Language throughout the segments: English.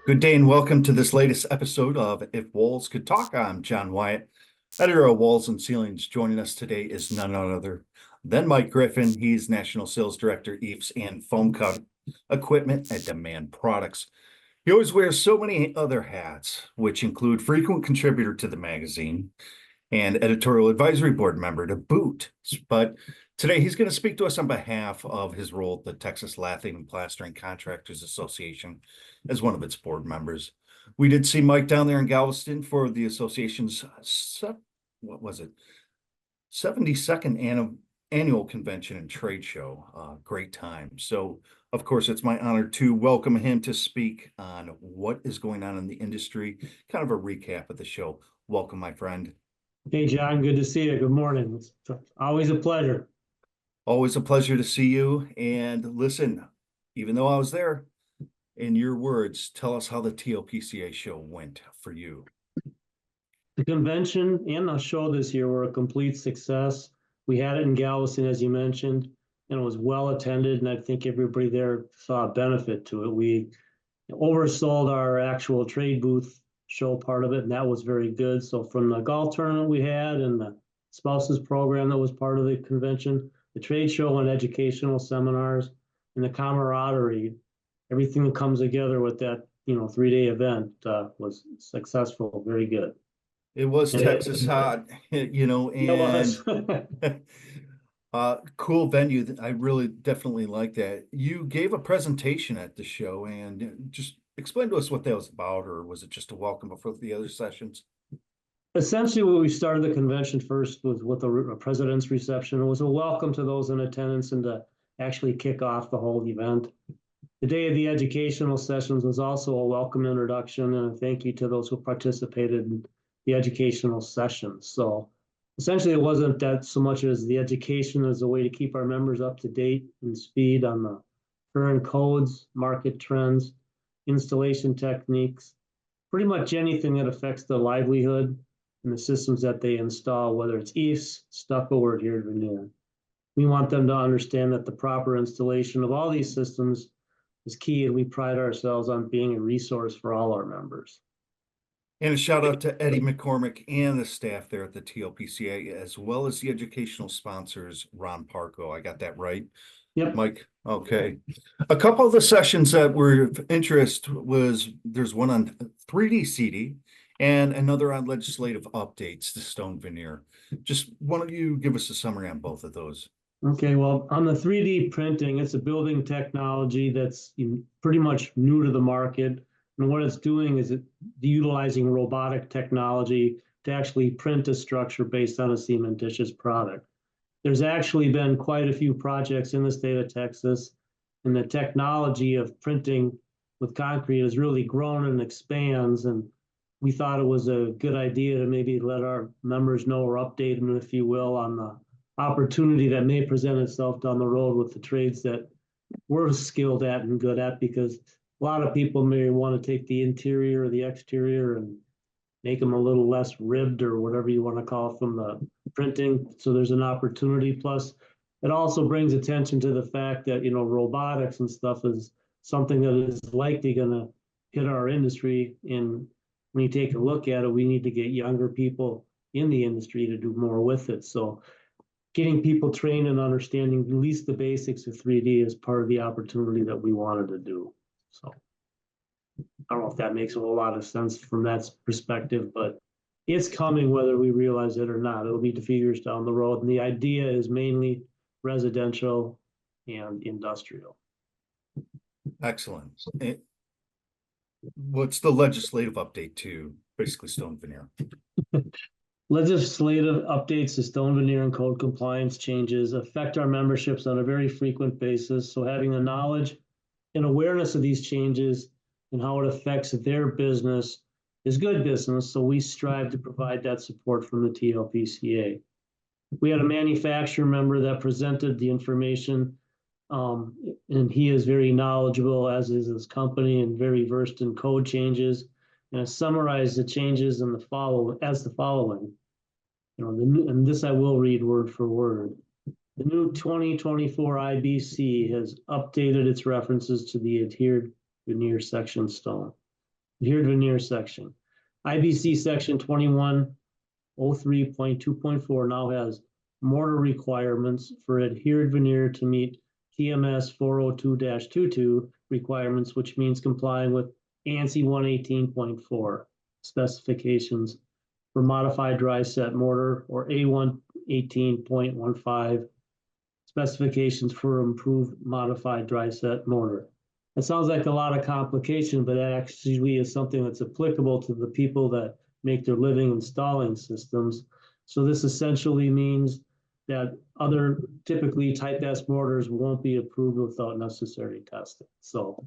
Good day and welcome to this latest episode of If Walls Could Talk. I'm John Wyatt, editor of Walls and Ceilings. Joining us today is none other than Mike Griffin. He's National Sales Director, EIFS and Foam Cut Equipment at Demand Products. He always wears so many other hats, which include frequent contributor to the magazine and editorial advisory board member to boot. But today he's going to speak to us on behalf of his role at the Texas Lathing and Plastering Contractors Association as one of its board members. We did see Mike down there in Galveston for the association's, what was it, 72nd annual convention and trade show. Great time. So, of course, it's my honor to welcome him to speak on what is going on in the industry, kind of a recap of the show. Welcome, my friend. Hey, John, good to see you. Good morning. It's always a pleasure. Always a pleasure to see you. And listen, even though I was there, in your words, tell us how the TLPCA show went for you. The convention and the show this year were a complete success. We had it in Galveston, as you mentioned, and it was well attended, and I think everybody there saw a benefit to it. We oversold our actual trade booth show part of it, and that was very good. So from the golf tournament we had and the spouses program that was part of the convention, the trade show and educational seminars, and the camaraderie, everything that comes together with that 3-day event was successful. Very good. It was And Texas hot, it and was. cool venue. I really definitely like that. You gave a presentation at the show, and just explain to us what that was about, or was it just a welcome before the other sessions? Essentially, when we started the convention first was with a president's reception. It was a welcome to those in attendance and to actually kick off the whole event. The day of the educational sessions was also a welcome introduction and a thank you to those who participated in the educational sessions. So essentially, it wasn't that so much as the education as a way to keep our members up to date and speed on the current codes, market trends, installation techniques, pretty much anything that affects the livelihood and the systems that they install, whether it's EIFS, stucco, or adhered veneer. We want them to understand that the proper installation of all these systems is key, and we pride ourselves on being a resource for all our members. And a shout out to Eddie McCormick and the staff there at the TLPCA, as well as the educational sponsors, Ron Parco. I got that right? Yep. Mike, okay. A couple of the sessions that were of interest there's one on 3D CD and another on legislative updates to stone veneer. Just why don't you give us a summary on both of those? Okay, well, on the 3D printing, it's a building technology that's pretty much new to the market. And what it's doing is utilizing robotic technology to actually print a structure based on a cementitious product. There's actually been quite a few projects in the state of Texas, and the technology of printing with concrete has really grown and expands. And we thought it was a good idea to maybe let our members know or update them, if you will, on the opportunity that may present itself down the road with the trades that we're skilled at and good at, because a lot of people may want to take the interior or the exterior and make them a little less ribbed or whatever you want to call it from the printing. So there's an opportunity. Plus, it also brings attention to the fact that, robotics and stuff is something that is likely going to hit our industry. And when you take a look at it, we need to get younger people in the industry to do more with it. So getting people trained and understanding at least the basics of 3D is part of the opportunity that we wanted to do. So I don't know if that makes a whole lot of sense from that perspective, but it's coming whether we realize it or not. It'll be a few years down the road. And the idea is mainly residential and industrial. Excellent. What's the legislative update to basically stone veneer? Legislative updates to stone veneer and code compliance changes affect our memberships on a very frequent basis. So having the knowledge and awareness of these changes and how it affects their business is good business. So we strive to provide that support from the TLPCA. We had a manufacturer member that presented the information, and he is very knowledgeable, as is his company, and very versed in code changes. And I summarized the changes in the following. And this I will read word for word. The new 2024 IBC has updated its references to the adhered veneer section stone. adhered veneer section. IBC section 2103.2.4 now has mortar requirements for adhered veneer to meet TMS 402-22 requirements, which means complying with ANSI 118.4 specifications for modified dry set mortar, or A118.15 specifications for improved modified dry set mortar. It sounds like a lot of complication, but that actually is something that's applicable to the people that make their living installing systems. So this essentially means that other typically type S mortars won't be approved without necessary testing. So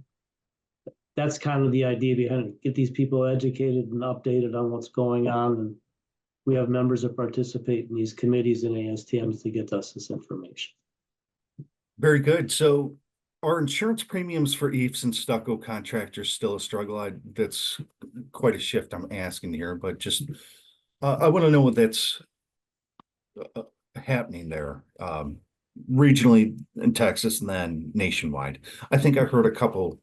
that's kind of the idea behind it. Get these people educated and updated on what's going on. And we have members that participate in these committees and ASTMs to get us this information. Very good. So are insurance premiums for EIFS and stucco contractors still a struggle? That's quite a shift I'm asking here, but just I want to know what that's happening there regionally in Texas and then nationwide. I think I heard a couple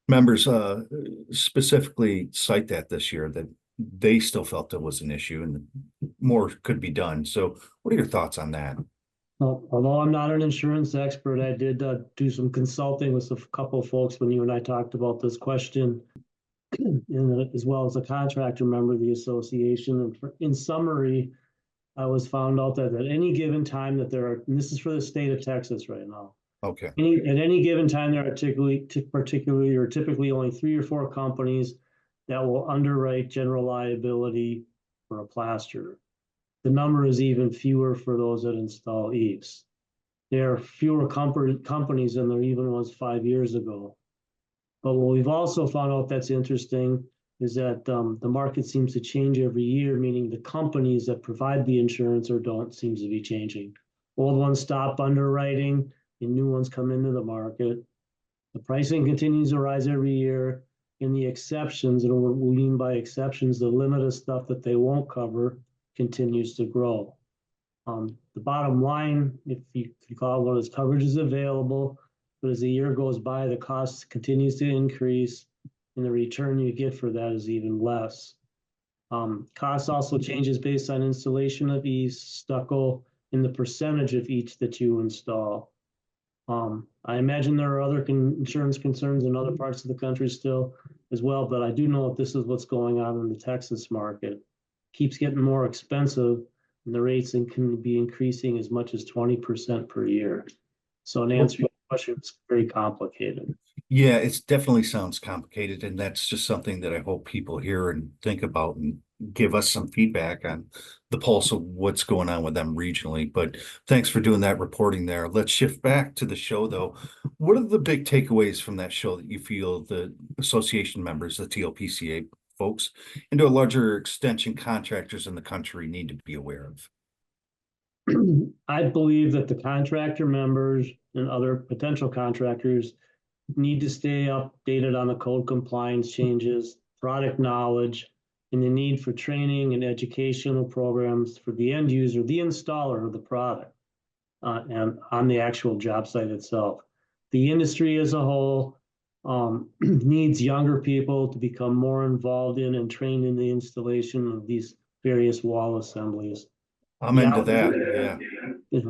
members specifically cite that this year, that they still felt it was an issue and more could be done. So what are your thoughts on that? Well, although I'm not an insurance expert, I did do some consulting with a couple of folks when you and I talked about this question, as well as a contractor member of the association. And in summary, I was found out that at any given time that there are, and this is for the state of Texas right now, Okay. at any given time, there are particularly or typically only 3 or 4 companies that will underwrite general liability for a plasterer. The number is even fewer for those that install EIFS. There are fewer companies than there even was 5 years ago. But what we've also found out that's interesting is that the market seems to change every year, meaning the companies that provide the insurance or don't seems to be changing. Old ones stop underwriting and new ones come into the market. The pricing continues to rise every year. In the exceptions, and what we mean by exceptions, the limit of stuff that they won't cover continues to grow. The bottom line, if you call it, what is coverage is available, but as the year goes by, the cost continues to increase and the return you get for that is even less. Cost also changes based on installation of each stucco and the percentage of each that you install. I imagine there are other insurance concerns in other parts of the country still as well, but I do know that this is what's going on in the Texas market. Keeps getting more expensive, and the rates can be increasing as much as 20% per year. So in answer to your question, it's very complicated. Yeah, it definitely sounds complicated, and that's just something that I hope people hear and think about and give us some feedback on the pulse of what's going on with them regionally. But thanks for doing that reporting there. Let's shift back to the show, though. What are the big takeaways from that show that you feel the association members, the TLPCA folks, and to a larger extension contractors in the country need to be aware of? I believe that the contractor members and other potential contractors need to stay updated on the code compliance changes, product knowledge, and the need for training and educational programs for the end user, the installer of the product, and on the actual job site itself. The industry as a whole needs younger people to become more involved in and trained in the installation of these various wall assemblies. I'm into that, yeah.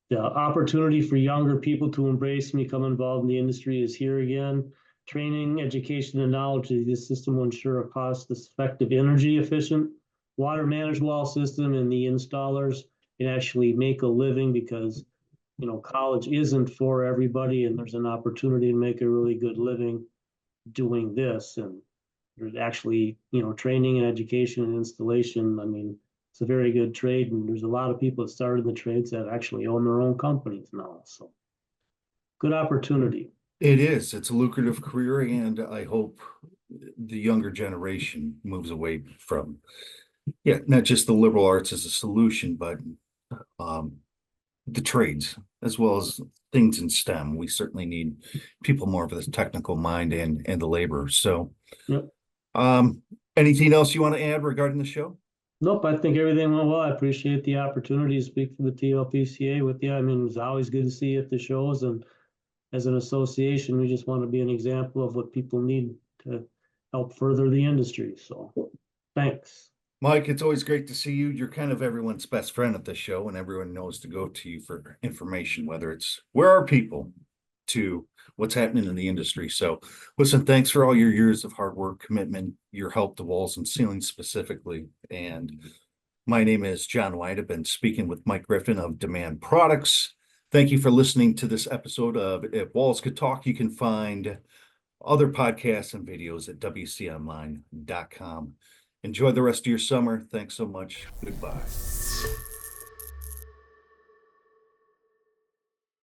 The opportunity for younger people to embrace and become involved in the industry is here again. Training, education, and knowledge of this system will ensure a cost-effective, energy-efficient, water-managed wall system, and the installers can actually make a living because, you know, college isn't for everybody, and there's an opportunity to make a really good living doing this. And there's actually, you know, training and education and installation. I mean, it's a very good trade, and there's a lot of people that started in the trades that actually own their own companies now. So good opportunity. It is. It's a lucrative career, and I hope the younger generation moves away from, not just the liberal arts as a solution, but the trades as well as things in STEM. We certainly need people more of the technical mind and the labor. So, Yep. Anything else you want to add regarding the show? Nope, I think everything went well. I appreciate the opportunity to speak for the TLPCA with you. I mean, it's always good to see you at the shows, and as an association, we just want to be an example of what people need to help further the industry. So thanks. Mike, it's always great to see you. You're kind of everyone's best friend at this show, and everyone knows to go to you for information, whether it's where are people to what's happening in the industry. So listen, thanks for all your years of hard work, commitment, your help to walls and ceilings specifically. And my name is John White. I've been speaking with Mike Griffin of Demand Products. Thank you for listening to this episode of If Walls Could Talk. You can find other podcasts and videos at wconline.com. Enjoy the rest of your summer. Thanks so much. Goodbye.